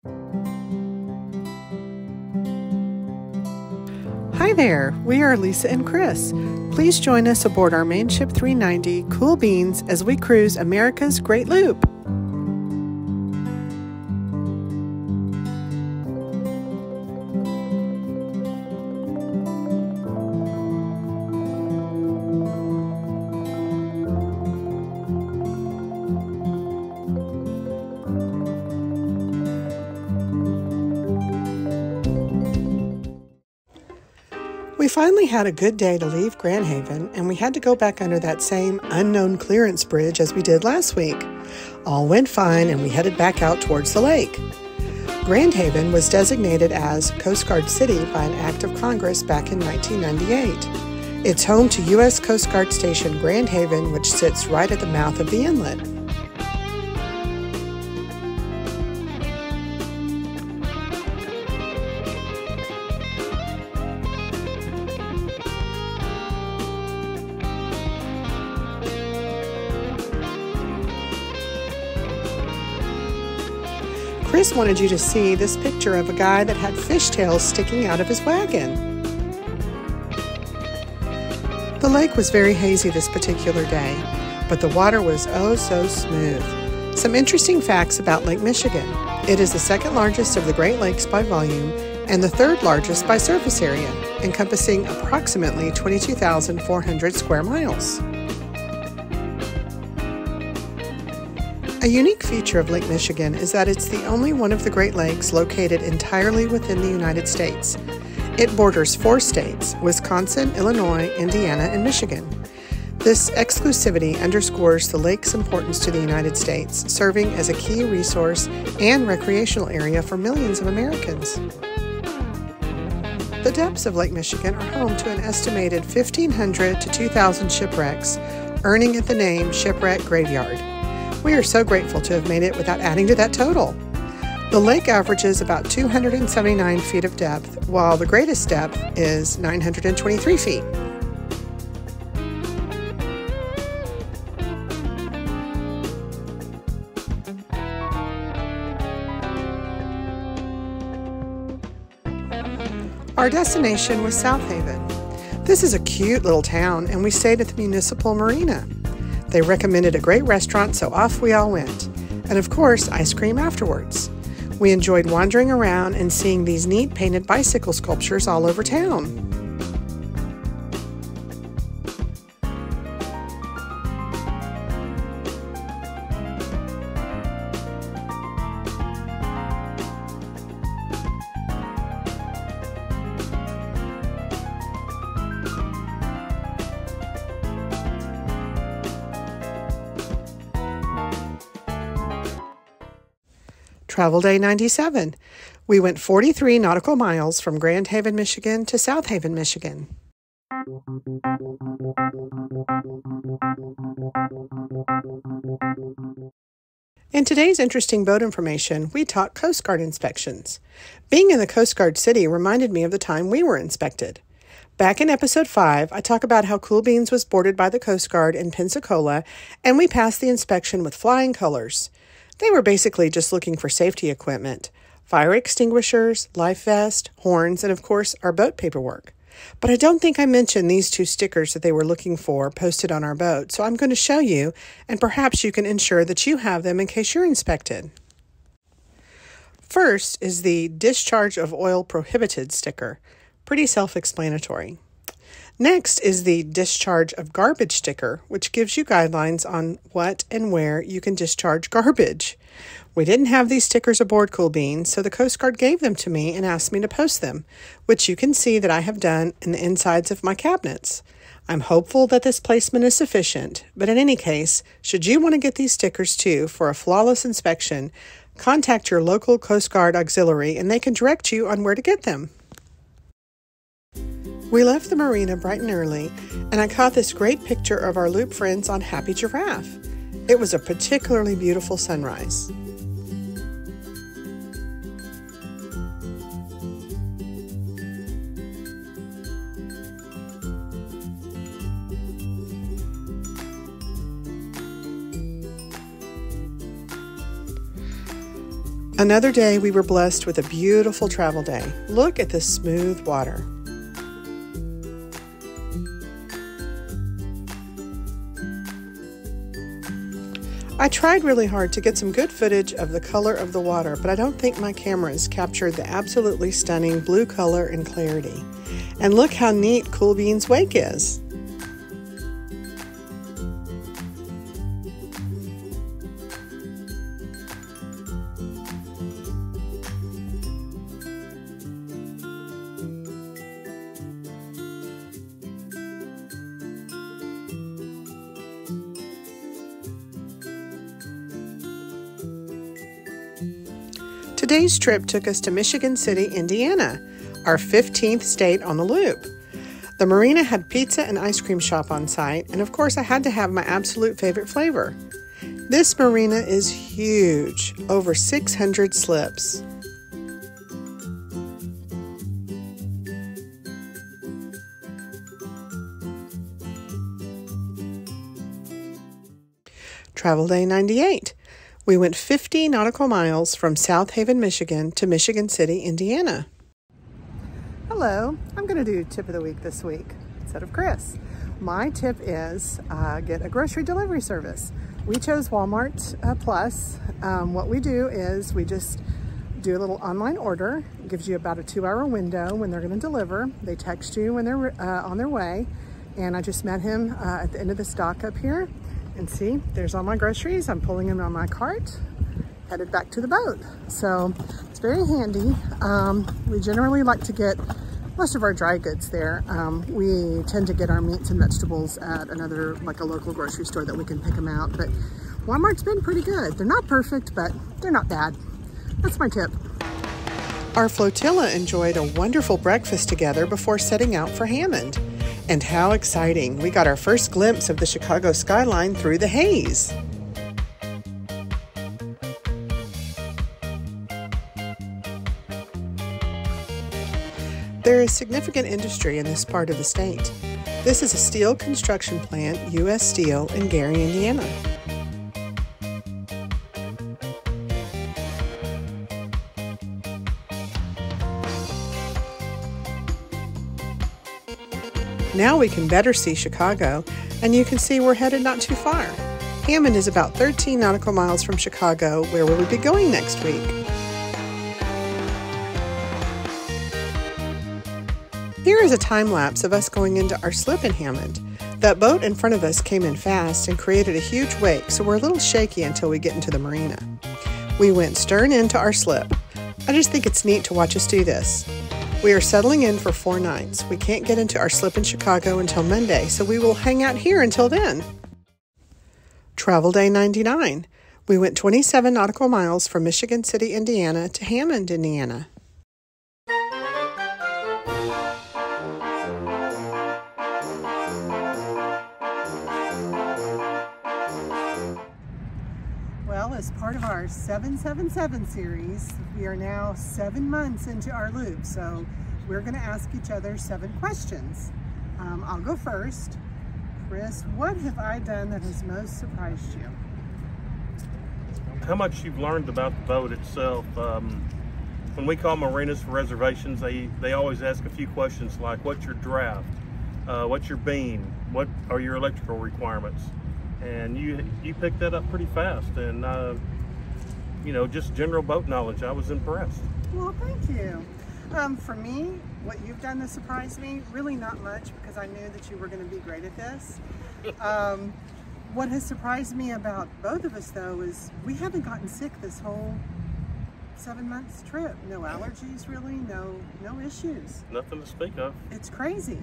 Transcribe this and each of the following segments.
Hi there, we are Lisa and Chris. Please join us aboard our main ship 390, Cool Beans, as we cruise America's Great Loop. We finally had a good day to leave Grandhaven, and we had to go back under that same unknown clearance bridge as we did last week. All went fine, and we headed back out towards the lake. Grandhaven was designated as Coast Guard City by an act of Congress back in 1998. It's home to U.S. Coast Guard Station Grandhaven, which sits right at the mouth of the inlet. Chris wanted you to see this picture of a guy that had fishtails sticking out of his wagon. The lake was very hazy this particular day, but the water was oh so smooth. Some interesting facts about Lake Michigan. It is the second largest of the Great Lakes by volume and the third largest by surface area, encompassing approximately 22,400 square miles. A unique feature of Lake Michigan is that it's the only one of the Great Lakes located entirely within the United States. It borders 4 states: Wisconsin, Illinois, Indiana, and Michigan. This exclusivity underscores the lake's importance to the United States, serving as a key resource and recreational area for millions of Americans. The depths of Lake Michigan are home to an estimated 1,500 to 2,000 shipwrecks, earning it the name Shipwreck Graveyard. We are so grateful to have made it without adding to that total. The lake averages about 279 feet of depth, while the greatest depth is 923 feet. Our destination was Southaven. This is a cute little town, and we stayed at the municipal marina. They recommended a great restaurant, so off we all went. And of course, ice cream afterwards. We enjoyed wandering around and seeing these neat painted bicycle sculptures all over town. Travel Day 97. We went 43 nautical miles from Grandhaven, Michigan to Southaven, Michigan. In today's interesting boat information, we talk Coast Guard inspections. Being in the Coast Guard City reminded me of the time we were inspected. Back in episode 5, I talk about how Cool Beans was boarded by the Coast Guard in Pensacola, and we passed the inspection with flying colors. They were basically just looking for safety equipment: fire extinguishers, life vest, horns, and of course, our boat paperwork. But I don't think I mentioned these 2 stickers that they were looking for posted on our boat, so I'm going to show you, and perhaps you can ensure that you have them in case you're inspected. First is the Discharge of Oil Prohibited sticker. Pretty self-explanatory. Next is the Discharge of Garbage sticker, which gives you guidelines on what and where you can discharge garbage. We didn't have these stickers aboard Cool Beans, so the Coast Guard gave them to me and asked me to post them, which you can see that I have done in the insides of my cabinets. I'm hopeful that this placement is sufficient, but in any case, should you want to get these stickers too for a flawless inspection, contact your local Coast Guard auxiliary and they can direct you on where to get them. We left the marina bright and early, and I caught this great picture of our loop friends on Happy Giraffe. It was a particularly beautiful sunrise. Another day we were blessed with a beautiful travel day. Look at the smooth water. I tried really hard to get some good footage of the color of the water, but I don't think my cameras captured the absolutely stunning blue color and clarity. And look how neat Cool Beans Wake is. Today's trip took us to Michigan City, Indiana, our 15th state on the loop. The marina had pizza and ice cream shop on site, and of course I had to have my absolute favorite flavor. This marina is huge, over 600 slips. Travel Day 98. We went 50 nautical miles from Southhaven, Michigan to Michigan City, Indiana. Hello, I'm going to do tip of the week this week instead of Chris. My tip is get a grocery delivery service. We chose Walmart Plus. What we do is we just do a little online order. It gives you about a 2-hour window when they're going to deliver. They text you when they're on their way. And I just met him at the end of this dock up here. And see, there's all my groceries. I'm pulling them on my cart, headed back to the boat. So it's very handy. We generally like to get most of our dry goods there. We tend to get our meats and vegetables at another, like a local grocery store that we can pick them out. But Walmart's been pretty good. They're not perfect, but they're not bad. That's my tip. Our flotilla enjoyed a wonderful breakfast together before setting out for Hammond. And how exciting! We got our first glimpse of the Chicago skyline through the haze. There is significant industry in this part of the state. This is a steel construction plant, U.S. Steel, in Gary, Indiana. Now we can better see Chicago, and you can see we're headed not too far. Hammond is about 13 nautical miles from Chicago, where we'll be going next week. Here is a time lapse of us going into our slip in Hammond. That boat in front of us came in fast and created a huge wake, so we're a little shaky until we get into the marina. We went stern into our slip. I just think it's neat to watch us do this. We are settling in for 4 nights. We can't get into our slip in Chicago until Monday, so we will hang out here until then. Travel Day 99. We went 27 nautical miles from Michigan City, Indiana to Hammond, Indiana. Well, as part of our 777 series, we are now 7 months into our loop, so we're going to ask each other 7 questions. I'll go first. Chris, what have I done that has most surprised you? How much you've learned about the boat itself. When we call marinas for reservations, they always ask a few questions like, what's your draft? What's your beam? What are your electrical requirements? And you picked that up pretty fast, and you know, just general boat knowledge. I was impressed. Well, thank you. For me, what you've done to surprise me, really not much, because I knew that you were going to be great at this. What has surprised me about both of us, though, is we haven't gotten sick this whole 7 months trip. No allergies, really, no issues. Nothing to speak of. It's crazy.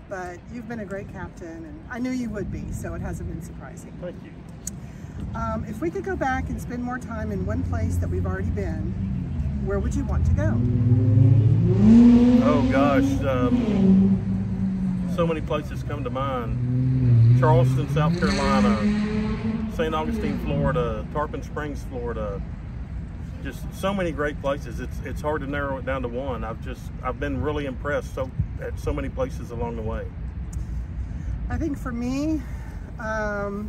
But you've been a great captain, and I knew you would be, so it hasn't been surprising. Thank you. If we could go back and spend more time in one place that we've already been, where would you want to go? Oh gosh, so many places come to mind. Charleston, South Carolina, St. Augustine, Florida, Tarpon Springs, Florida. Just so many great places. It's hard to narrow it down to one. I've been really impressed at so many places along the way. I think for me, I'd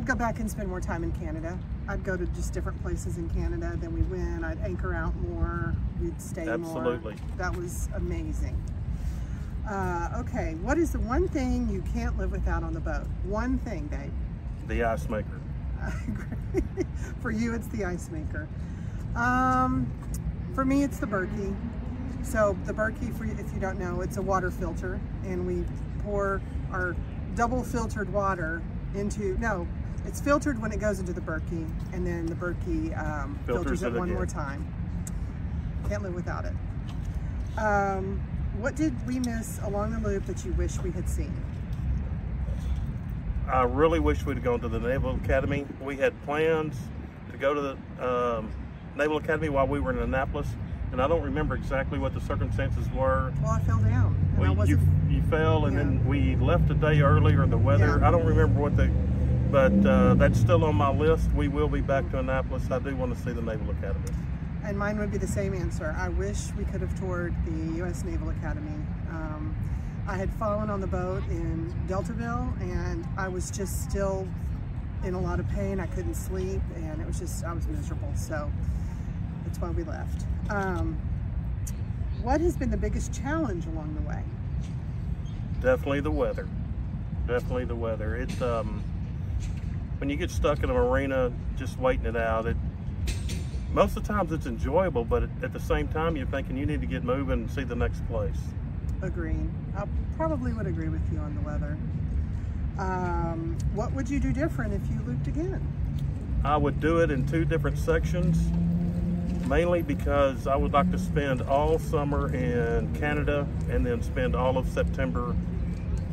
go back and spend more time in Canada. I'd go to just different places in Canada. Then we went, I'd anchor out more, we'd stay more. Absolutely. That was amazing. Okay, what is the one thing you can't live without on the boat? One thing, babe. The ice maker. I agree. For you, it's the ice maker. For me, it's the Berkey. So the Berkey, if you don't know, it's a water filter, and we pour our double filtered water into, no, it's filtered when it goes into the Berkey, and then the Berkey filters it one more time. Can't live without it. What did we miss along the loop that you wish we had seen? I really wish we'd have gone to the Naval Academy. We had plans to go to the Naval Academy while we were in Annapolis, and I don't remember exactly what the circumstances were. Well, I fell down. And you fell, and then we left a day earlier. The weather, I don't remember what but that's still on my list. We will be back to Annapolis. I do want to see the Naval Academy. And mine would be the same answer. I wish we could have toured the U.S. Naval Academy. I had fallen on the boat in Deltaville, and I was just still in a lot of pain. I couldn't sleep, and it was just, I was miserable. So that's why we left. What has been the biggest challenge along the way? Definitely the weather. Definitely the weather. It's when you get stuck in a marina just waiting it out, most of the times it's enjoyable, but at the same time you're thinking you need to get moving and see the next place. Agreed. I probably would agree with you on the weather. What would you do different if you looped again? I would do it in 2 different sections, mainly because I would like to spend all summer in Canada and then spend all of September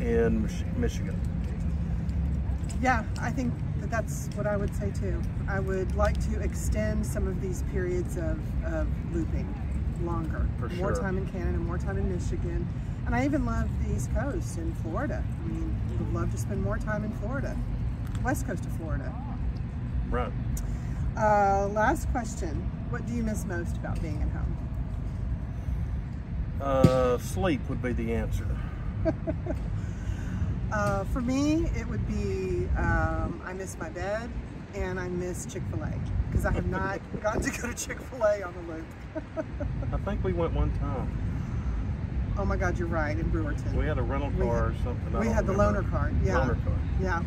in Michigan. Yeah, I think that's what I would say too. I would like to extend some of these periods of looping longer. More time in Canada, more time in Michigan. And I even love the East Coast in Florida. I mean, would love to spend more time in Florida, West Coast of Florida. Right. Last question. What do you miss most about being at home? Sleep would be the answer. For me, it would be, I miss my bed, and I miss Chick-fil-A, because I have not gotten to go to Chick-fil-A on the loop. I think we went one time. Oh my God, you're right, in Brewerton. We had a rental car or something. We had the loaner car, yeah. Loaner car. Yeah,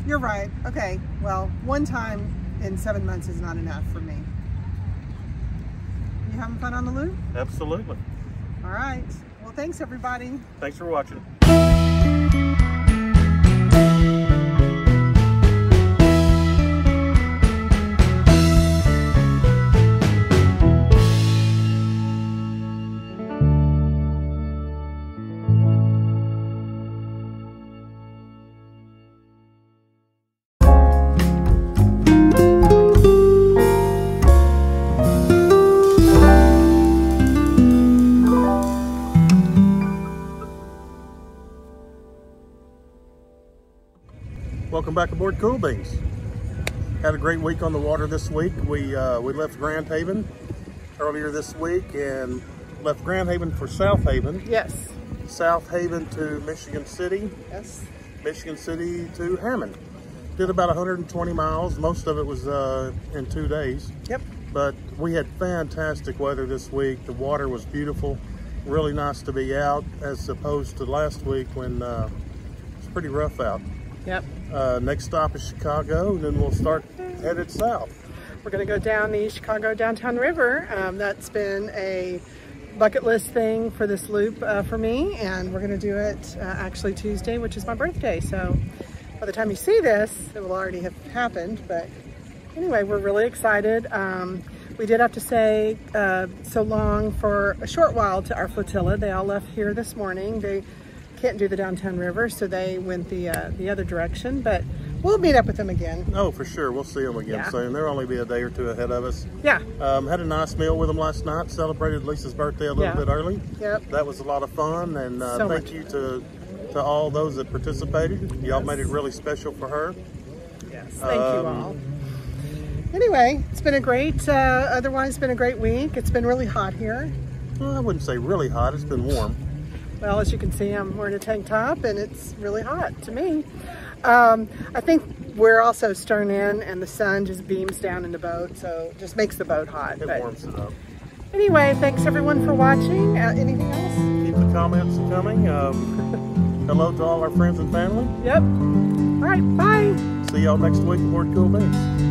you're right. Okay, well, one time in 7 months is not enough for me. You having fun on the loop? Absolutely. All right. Well, thanks everybody. Thanks for watching. Welcome back aboard Cool Beans. Had a great week on the water this week. We left Grandhaven earlier this week and left Grandhaven for Southaven. Yes. Southaven to Michigancity. Yes. Michigancity to Hammond. Did about 120 miles. Most of it was in 2 days. Yep. But we had fantastic weather this week. The water was beautiful. Really nice to be out as opposed to last week when it's pretty rough out. Yep. Next stop is Chicago, and then we'll start headed south. We're going to go down the Chicago Downtown River. That's been a bucket list thing for this loop for me, and we're going to do it actually Tuesday, which is my birthday. So by the time you see this, it will already have happened. But anyway, we're really excited. We did have to say so long for a short while to our flotilla. They all left here this morning. They can't do the downtown river, so they went the other direction, but we'll meet up with them again. Oh, for sure. We'll see them again soon. They'll only be a day or two ahead of us. Yeah. Had a nice meal with them last night. Celebrated Lisa's birthday a little bit early. Yep. That was a lot of fun, and thank you to all those that participated. Y'all made it really special for her. Yes. Thank you all. Anyway, it's been a great, otherwise been a great week. It's been really hot here. Well, I wouldn't say really hot. It's been warm. Well, as you can see, I'm wearing a tank top and it's really hot to me. I think we're also stern in, and the sun just beams down in the boat, so it just makes the boat hot. It warms it up. Anyway, thanks everyone for watching. Anything else? Keep the comments coming. Hello to all our friends and family. Yep. All right, bye. See y'all next week at More Cool Beans.